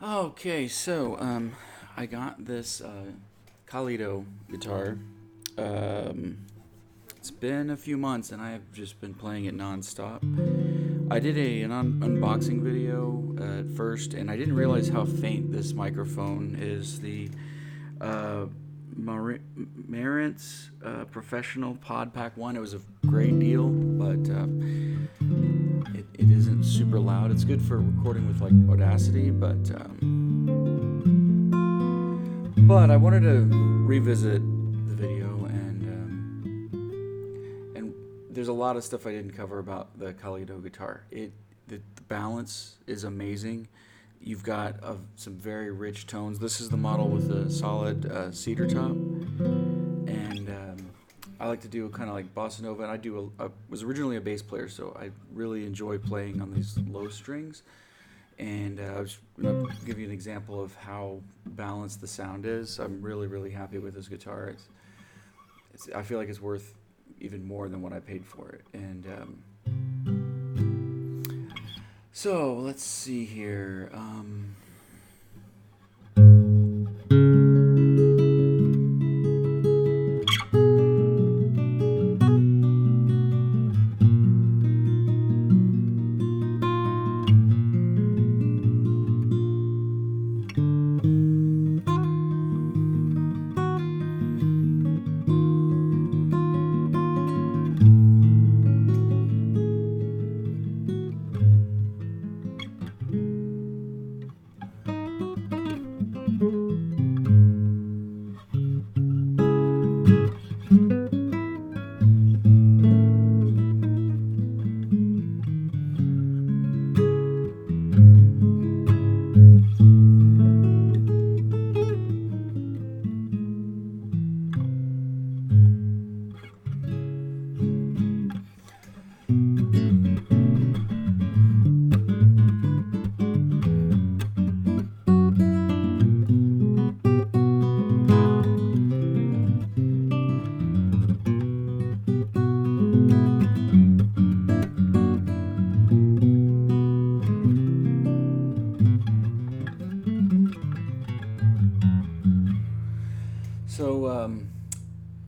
Okay, so I got this Calido guitar. Um, it's been a few months, and I have just been playing it nonstop. I did an unboxing video at first, and I didn't realize how faint this microphone is. The uh, Marantz Professional Pod Pack 1. It was a great deal, but it isn't super loud. It's good for recording with like Audacity, but I wanted to revisit the video, and there's a lot of stuff I didn't cover about the Calido guitar. The balance is amazing. You've got some very rich tones. This is the model with the solid cedar top, and I like to do kind of like bossa nova. And I was originally a bass player, so I really enjoy playing on these low strings. And I was going to give you an example of how balanced the sound is. I'm really, really happy with this guitar. I feel like it's worth even more than what I paid for it. And so let's see here. So,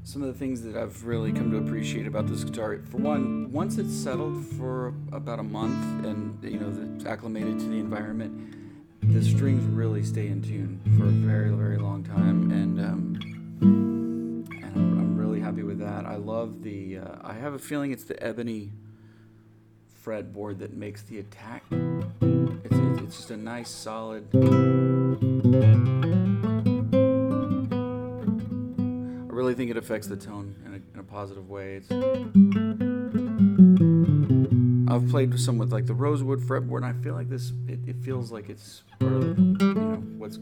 some of the things that I've really come to appreciate about this guitar, for one, once it's settled for about a month and it's acclimated to the environment, the strings really stay in tune for a very, very long time, and I'm really happy with that. I love the. I have a feeling it's the ebony fretboard that makes the attack. It's just a nice solid. I really think it affects the tone in a positive way. I've played with some with like the rosewood fretboard, and I feel like this. It feels like it's part of what's.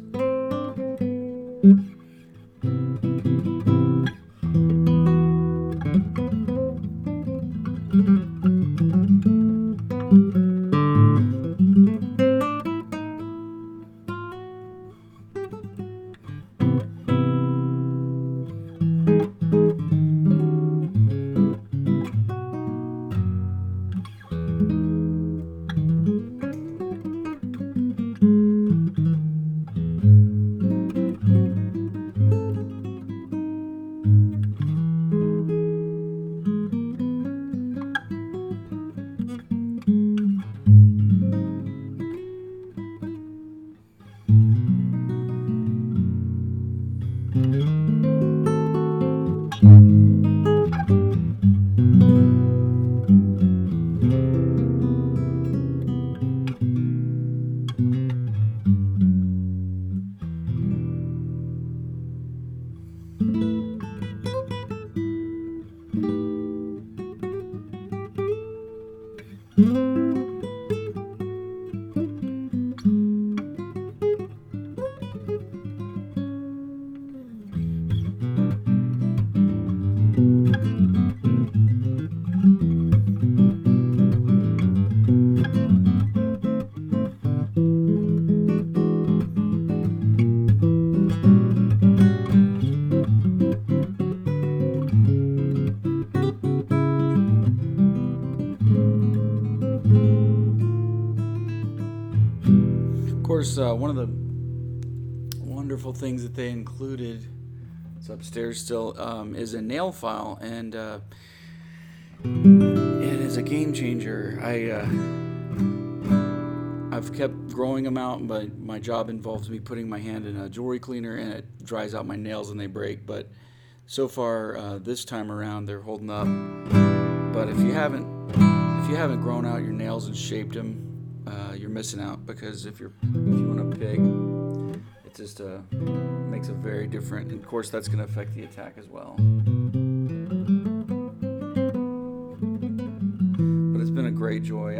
course, one of the wonderful things that they included, it's upstairs still, is a nail file, and it is a game changer. I've kept growing them out, but my job involves me putting my hand in a jewelry cleaner, and it dries out my nails and they break. But so far, this time around, they're holding up. But if you haven't grown out your nails and shaped them, you're missing out, because if you want to pick, it just makes a very different. And of course, that's going to affect the attack as well. But it's been a great joy.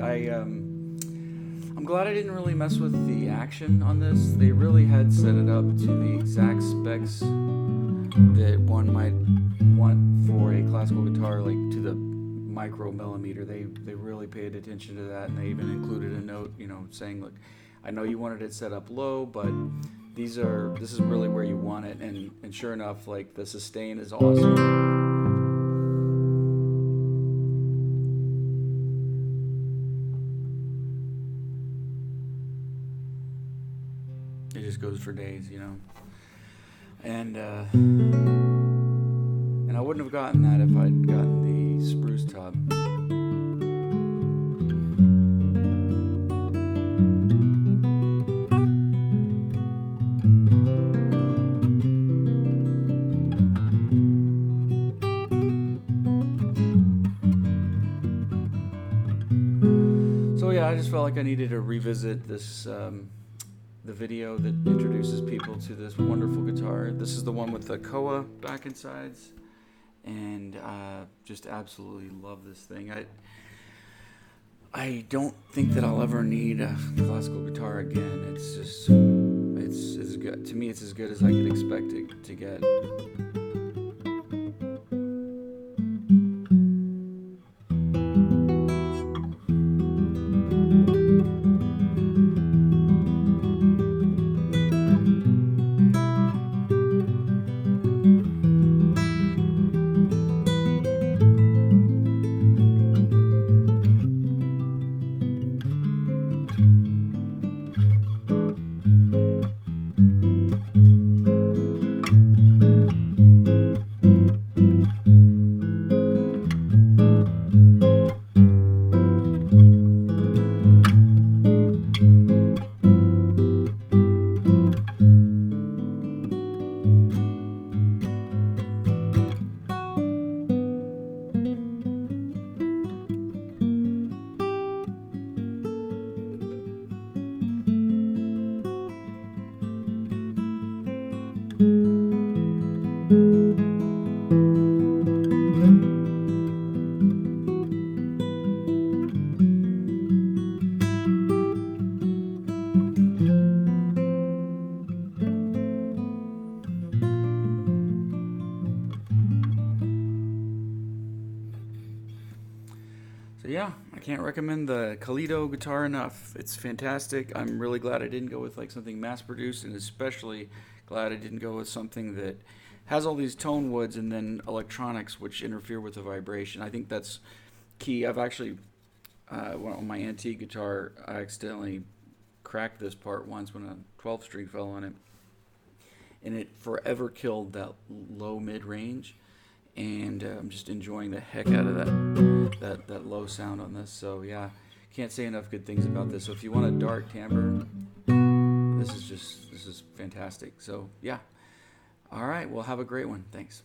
I'm glad I didn't really mess with the action on this. They really had set it up to the exact specs that one might want for a classical guitar, like to the micromillimeter. They really paid attention to that, and they even included a note, saying, look, I know you wanted it set up low, but this is really where you want it. And sure enough, like, the sustain is awesome. It just goes for days, and I wouldn't have gotten that if I'd gotten the spruce top. So yeah, I just felt like I needed to revisit this. The video that introduces people to this wonderful guitar. This is the one with the Koa back and sides, and just absolutely love this thing. I don't think that I'll ever need a classical guitar again. It's as good to me. It's as good as I could expect it to get. So yeah, I can't recommend the Calido guitar enough. It's fantastic. I'm really glad I didn't go with like something mass-produced, and especially glad I didn't go with something that has all these tone woods and then electronics which interfere with the vibration. I think that's key. I've actually, on my antique guitar, I accidentally cracked this part once when a 12th string fell on it, and it forever killed that low mid-range. And I'm just enjoying the heck out of that low sound on this. So yeah, can't say enough good things about this. So if you want a dark timbre, this is fantastic. So yeah, all right, well, have a great one. Thanks.